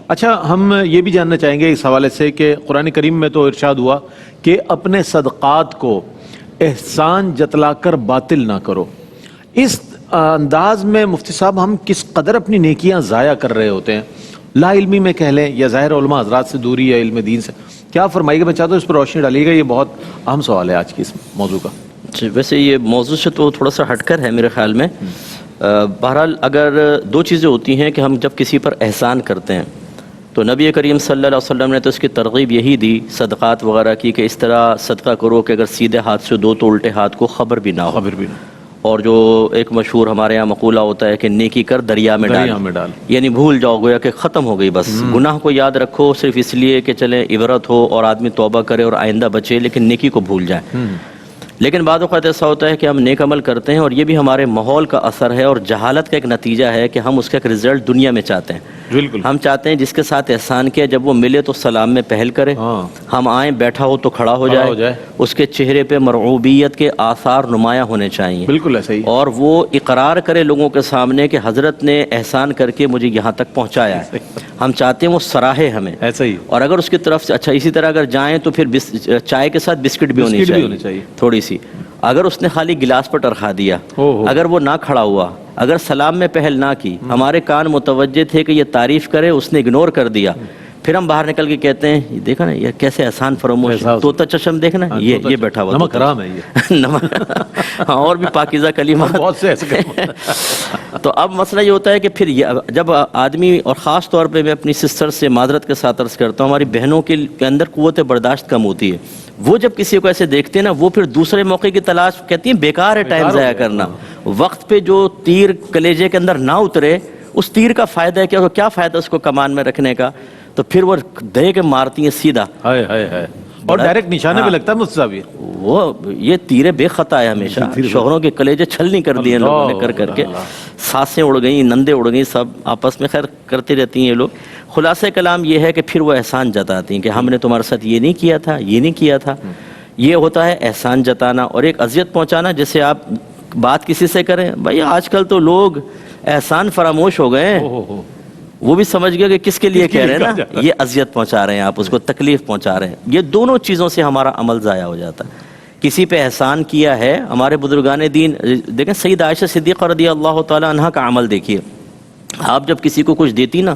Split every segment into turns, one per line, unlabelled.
اچھا، ہم یہ بھی جاننا چاہیں گے اس حوالے سے کہ قرآن کریم میں تو ارشاد ہوا کہ اپنے صدقات کو احسان جتلا کر باطل نہ کرو. اس انداز میں مفتی صاحب ہم کس قدر اپنی نیکیاں ضائع کر رہے ہوتے ہیں، لا علمی میں کہہ لیں یا ظاہر علماء حضرات سے دوری یا علم دین سے. کیا فرمائیے گا؟ میں چاہتا ہوں اس پر روشنی ڈالیے گا، یہ بہت اہم سوال ہے آج کی اس موضوع کا.
ویسے یہ موضوع سے تو تھوڑا سا ہٹ کر ہے میرے خیال میں. بہرحال اگر دو چیزیں ہوتی ہیں کہ ہم جب کسی پر احسان کرتے ہیں تو نبی کریم صلی اللہ علیہ وسلم نے تو اس کی ترغیب یہی دی صدقات وغیرہ کی کہ اس طرح صدقہ کرو کہ اگر سیدھے ہاتھ سے دو تو الٹے ہاتھ کو خبر بھی نہ ہو. اور جو ایک مشہور ہمارے یہاں مقولہ ہوتا ہے کہ نیکی کر دریا میں ڈال، یعنی بھول جاؤ گویا کہ ختم ہو گئی بس. گناہ کو یاد رکھو صرف اس لیے کہ چلے عبرت ہو اور آدمی توبہ کرے اور آئندہ بچے، لیکن نیکی کو بھول جائے. لیکن بعض اوقات ایسا ہوتا ہے کہ ہم نیک عمل کرتے ہیں اور یہ بھی ہمارے ماحول کا اثر ہے اور جہالت کا ایک نتیجہ ہے کہ ہم اس کا ایک رزلٹ دنیا میں چاہتے ہیں.
بالکل
ہم چاہتے ہیں جس کے ساتھ احسان کیا جب وہ ملے تو سلام میں پہل کرے، ہم آئیں بیٹھا ہو تو کھڑا ہو جائے، اس کے چہرے پہ مرعوبیت کے آثار نمایاں ہونے چاہیے.
بالکل ایسا ہی.
اور وہ اقرار کرے لوگوں کے سامنے کہ حضرت نے احسان کر کے مجھے یہاں تک پہنچایا ہے. ہم چاہتے ہیں وہ سراہے ہمیں ایسا ہی. اور اگر اس کی طرف سے اچھا اسی طرح اگر جائیں تو پھر چائے کے ساتھ بسکٹ بھی ہونی چاہیے تھوڑی سی. اگر اس نے خالی گلاس پر ٹرخا دیا، اگر وہ نہ کھڑا ہوا، اگر سلام میں پہل نہ کی، ہمارے کان متوجہ تھے کہ یہ تعریف کرے، اس نے اگنور کر دیا، پھر ہم باہر نکل کے کہتے ہیں دیکھا نا یہ کیسے احسان فراموش، طوطا چشم دیکھنا یہ بیٹھا ہوا
نمک حرام ہے یہ.
اور بھی پاکیزہ کلمات بہت سے ایسے. تو اب مسئلہ یہ ہوتا ہے کہ پھر جب آدمی، اور خاص طور پہ میں اپنی سسٹر سے معذرت کے ساتھ عرض کرتا ہوں، ہماری بہنوں کے اندر قوت برداشت کم ہوتی ہے. وہ جب کسی کو ایسے دیکھتے ہیں نا، وہ پھر دوسرے موقع کی تلاش کہتی ہیں بیکار ہے ٹائم ضائع کرنا. وقت پہ جو تیر کلیجے کے اندر نہ اترے اس تیر کا فائدہ ہے کیا فائدہ اس کو کمان میں رکھنے کا؟ تو پھر وہ دے کے مارتی ہیں سیدھا
اور ڈائریکٹ نشانے پہ لگتا ہے مجھ سے.
وہ یہ تیرے بے خطا ہے ہمیشہ. شوہروں کے کلیجے چھلنی کر دیے لوگوں نے کر کے، سانسیں اڑ گئیں، نندے اڑ گئیں، سب آپس میں خیر کرتی رہتی ہیں یہ لوگ. خلاصہ کلام یہ ہے کہ پھر وہ احسان جتاتی ہیں کہ ہم نے تمہارے ساتھ یہ نہیں کیا تھا، یہ نہیں کیا تھا. یہ ہوتا ہے احسان جتانا. اور ایک اذیت پہنچانا، جیسے آپ بات کسی سے کریں، بھائی آج کل تو لوگ احسان فراموش ہو گئے ہیں، وہ بھی سمجھ گیا کہ کس کے لیے کہہ رہے ہیں نا، یہ اذیت پہنچا رہے ہیں، آپ اس کو تکلیف پہنچا رہے ہیں. یہ دونوں چیزوں سے ہمارا عمل ضائع ہو جاتا ہے. کسی پہ احسان کیا ہے، ہمارے بزرگان دین دیکھیں، سید عائشہ صدیقہ رضی اللہ تعالی عنہا کا عمل دیکھیے. آپ جب کسی کو کچھ دیتی نا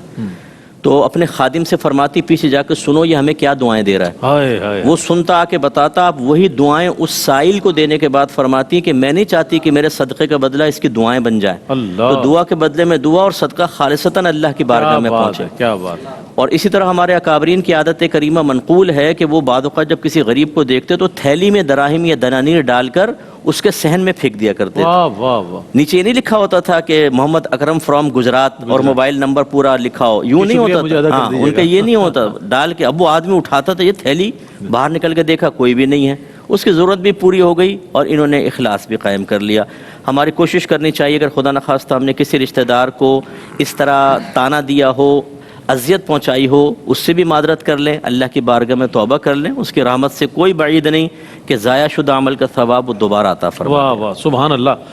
تو اپنے خادم سے فرماتی پیچھے جا کے سنو یہ ہمیں کیا دعائیں دے رہا ہے. وہ سنتا آ کے بتاتا، آپ وہی دعائیں اس سائل کو دینے کے بعد فرماتی کہ میں نہیں چاہتی کہ میرے صدقے کا بدلہ اس کی دعائیں بن جائیں. تو دعا کے بدلے میں دعا اور صدقہ خالصتاً اللہ کی بارگاہ میں پہنچے.
کیا بات.
اور اسی طرح ہمارے اکابرین کی عادت کریمہ منقول ہے کہ وہ بعض اوقات جب کسی غریب کو دیکھتے تو تھیلی میں دراہم یا دنانیر ڈال کر اس کے صحن میں پھینک دیا کرتے تھے. نیچے یہ نہیں لکھا ہوتا تھا کہ محمد اکرم فرام گجرات اور موبائل نمبر پورا لکھا ہو، یوں نہیں ہوتا تھا. ان کا یہ نہیں ہوتا، ڈال کے اب وہ آدمی اٹھاتا تھا یہ تھیلی، باہر نکل کے دیکھا کوئی بھی نہیں ہے، اس کی ضرورت بھی پوری ہو گئی اور انہوں نے اخلاص بھی قائم کر لیا. ہماری کوشش کرنی چاہیے اگر خدا نخواستہ ہم نے کسی رشتہ دار کو اس طرح تانا دیا ہو، اذیت پہنچائی ہو، اس سے بھی معذرت کر لیں، اللہ کی بارگاہ میں توبہ کر لیں. اس کی رحمت سے کوئی بعید نہیں کہ ضائع شدہ عمل کا ثواب وہ دوبارہ عطا فرمائے.
واہ واہ، سبحان اللہ.